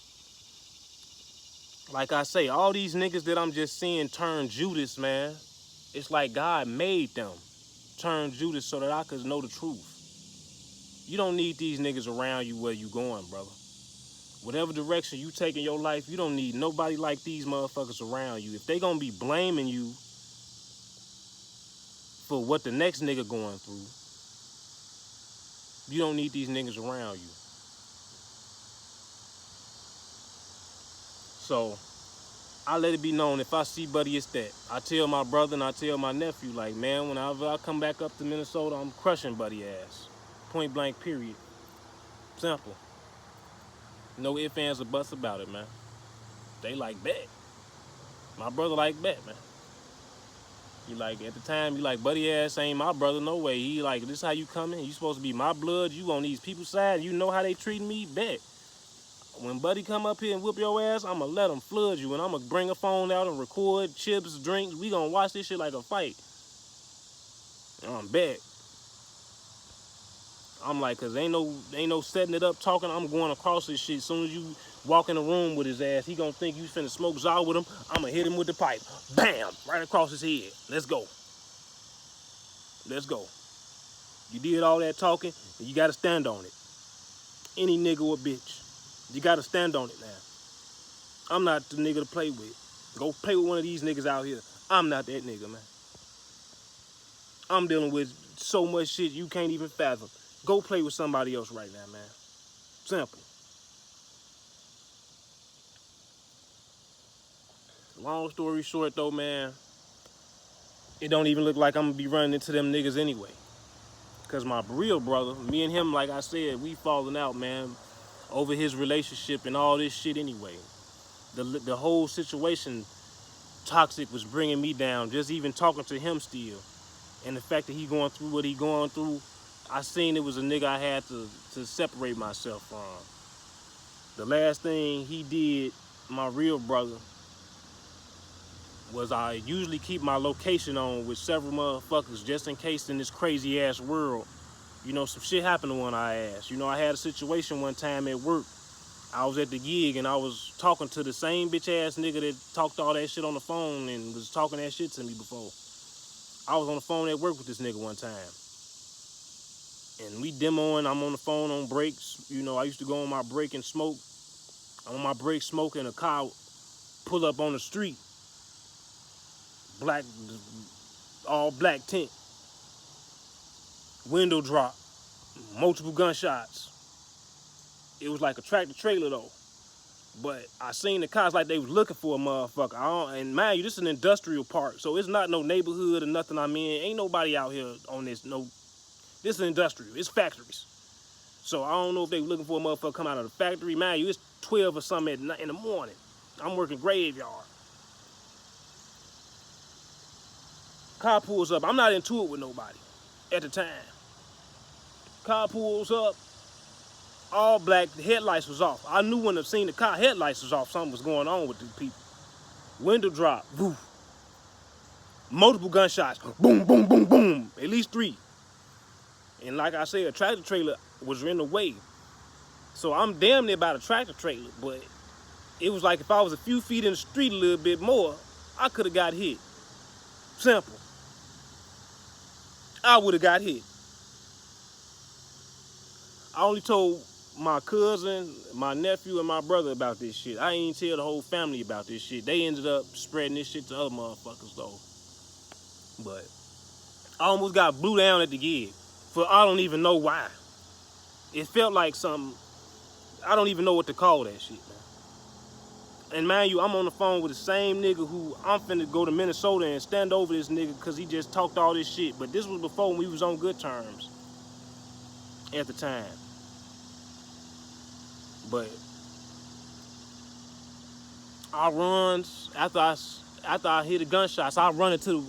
[SPEAKER 1] Like I say, all these niggas that I'm just seeing turn Judas, man. It's like God made them turn Judas so that I could know the truth. You don't need these niggas around you where you going, brother. Whatever direction you take in your life, you don't need nobody like these motherfuckers around you. If they gonna be blaming you for what the next nigga going through, you don't need these niggas around you. So, I let it be known if I see Buddy, it's that. I tell my brother and I tell my nephew, like, man, whenever I come back up to Minnesota, I'm crushing Buddy ass. Point blank, period. Simple. No ifs, ands, or buts about it, man. They like, bet. My brother like, bet, man. You like, at the time, you like, Buddy ass ain't my brother, no way. He like, this how you coming? You supposed to be my blood. You on these people's side. You know how they treating me? Bet. When Buddy come up here and whoop your ass, I'ma let him flood you. And I'ma bring a phone out and record chips, drinks. We gonna watch this shit like a fight. Bet. I'm like, cause ain't no setting it up talking. I'm going across this shit. As soon as you walk in the room with his ass, he gonna think you finna smoke Zaw with him. I'ma hit him with the pipe. Bam! Right across his head. Let's go. Let's go. You did all that talking, and you gotta stand on it. Any nigga or bitch. You gotta stand on it now. I'm not the nigga to play with. Go play with one of these niggas out here. I'm not that nigga, man. I'm dealing with so much shit you can't even fathom. Go play with somebody else right now, man. Simple. Long story short, though, man, it don't even look like I'm gonna be running into them niggas anyway. Because my real brother, me and him, like I said, we falling out, man, over his relationship and all this shit anyway. The whole situation, toxic, was bringing me down, just even talking to him still. And the fact that he going through what he going through, I seen it was a nigga I had to separate myself from. The last thing he did, my real brother, was I usually keep my location on with several motherfuckers just in case in this crazy ass world, you know, some shit happened to one of our ass. You know, I had a situation one time at work. I was at the gig and I was talking to the same bitch ass nigga that talked all that shit on the phone and was talking that shit to me before. I was on the phone at work with this nigga one time. And we demoing, I'm on the phone on breaks. You know, I used to go on my break and smoke. I'm on my break smoking, a car pull up on the street. Black, all black tint. Window drop. Multiple gunshots. It was like a tractor trailer though. But I seen the cops like they was looking for a motherfucker. And mind you, this is an industrial park, so it's not no neighborhood or nothing I'm in. Ain't nobody out here on this, no. This is industrial, it's factories. So I don't know if they were looking for a motherfucker come out of the factory. Mind you, it's 12 or something at night in the morning. I'm working graveyard. Car pulls up, I'm not into it with nobody at the time. Car pulls up, all black, the headlights was off. I knew when I seen the car headlights was off, something was going on with these people. Window drop, woof. Multiple gunshots, boom, boom, boom, boom, at least 3. And like I said, a tractor trailer was in the way. So I'm damn near by the tractor trailer, but it was like if I was a few feet in the street a little bit more, I could have got hit. Simple. I would have got hit. I only told my cousin, my nephew, and my brother about this shit. I ain't tell the whole family about this shit. They ended up spreading this shit to other motherfuckers though. But I almost got blew down at the gig for I don't even know why. It felt like something, I don't even know what to call that shit, man. And mind you, I'm on the phone with the same nigga who I'm finna go to Minnesota and stand over this nigga because he just talked all this shit. But this was before we was on good terms at the time. But I runs after I hear the gunshots, I run into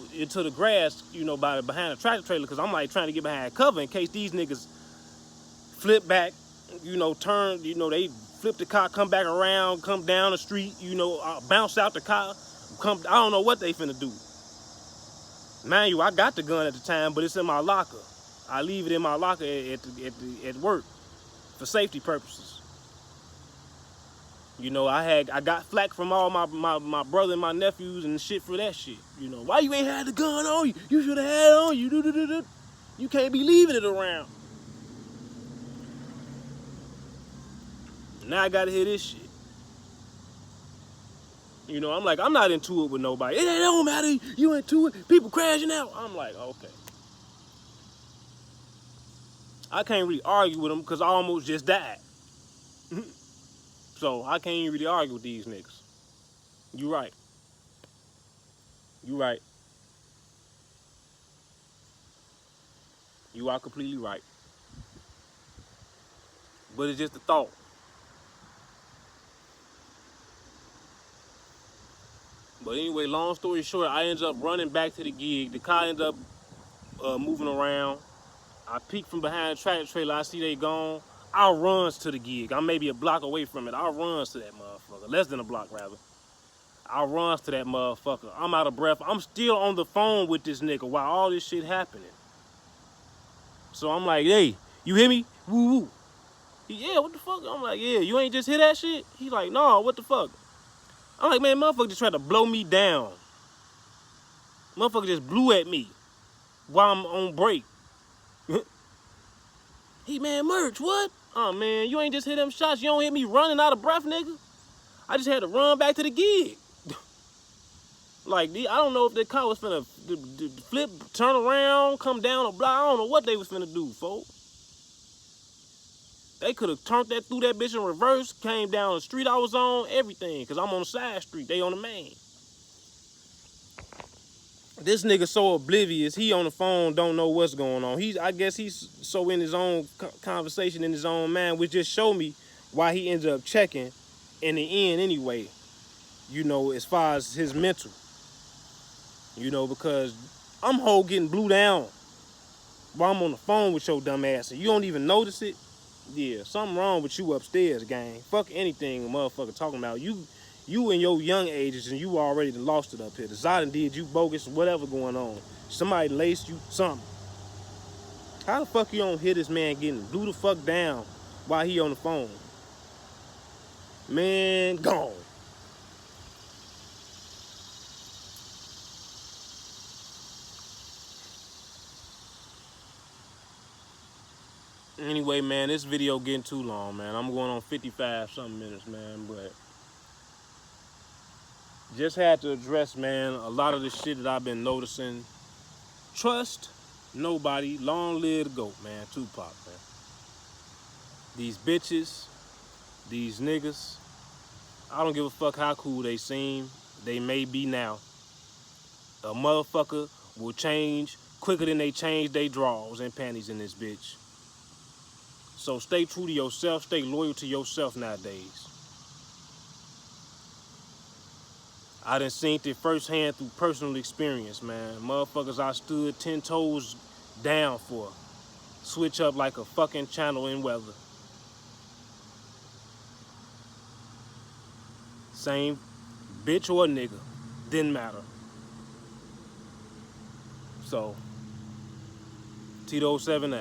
[SPEAKER 1] the grass, you know, behind the tractor trailer because I'm like trying to get behind cover in case these niggas flip back, you know, turn, you know, they flip the car, come back around, come down the street, you know, bounce out the car, come. I don't know what they finna do. Mind you, I got the gun at the time, but it's in my locker. I leave it in my locker at work for safety purposes. You know, I got flack from all my brother and my nephews and shit for that shit. You know, why you ain't had the gun on you? You should have had it on you. You can't be leaving it around. Now I gotta hear this shit. You know, I'm like, I'm not into it with nobody. It don't matter, you into it. People crashing out. I'm like, okay. I can't really argue with them because I almost just died. So I can't even really argue with these niggas. You right. You right. You are completely right. But it's just a thought. But anyway, long story short, I ended up running back to the gig. The car ended up moving around. I peeked from behind the tractor trailer. I see they gone. I runs to the gig. I'm maybe a block away from it. I runs to that motherfucker. Less than a block, rather. I runs to that motherfucker. I'm out of breath. I'm still on the phone with this nigga while all this shit happening. So I'm like, hey, you hear me? Woo woo. Yeah, what the fuck? I'm like, yeah, you ain't just hear that shit? He like, no, what the fuck? I'm like, man, motherfucker just tried to blow me down. Motherfucker just blew at me while I'm on break. He, man, Merch, what? Oh, man, you ain't just hit them shots. You don't hit me running out of breath, nigga. I just had to run back to the gig. Like, I don't know if the car was finna flip, turn around, come down a block. I don't know what they was finna do, folks. They could have turned that through that bitch in reverse, came down the street I was on, everything, because I'm on the side street. They on the main. This nigga so oblivious, he on the phone, don't know what's going on. I guess he's so in his own conversation, in his own mind, which just showed me why he ended up checking in the end anyway, you know, as far as his mental. You know, because I'm whole getting blew down while I'm on the phone with your dumb ass and you don't even notice it. Yeah, something wrong with you upstairs, gang. Fuck anything a motherfucker talking about. You You in your young ages and you already lost it up here. The Zod did you bogus, whatever going on. Somebody laced you something. How the fuck you don't hear this man getting blew the fuck down while he on the phone? Man, gone. Anyway, man, this video getting too long, man. I'm going on 55 something minutes, man, but just had to address, man, a lot of the shit that I've been noticing. Trust nobody. Long live the GOAT, man. Tupac, man. These bitches, these niggas, I don't give a fuck how cool they seem. They may be now. A motherfucker will change quicker than they change their drawers and panties in this bitch. So stay true to yourself. Stay loyal to yourself nowadays. I done seen it firsthand through personal experience, man. Motherfuckers I stood 10 toes down for. Switch up like a fucking channel in weather. Same bitch or nigga. Didn't matter. So, Tito 7 9.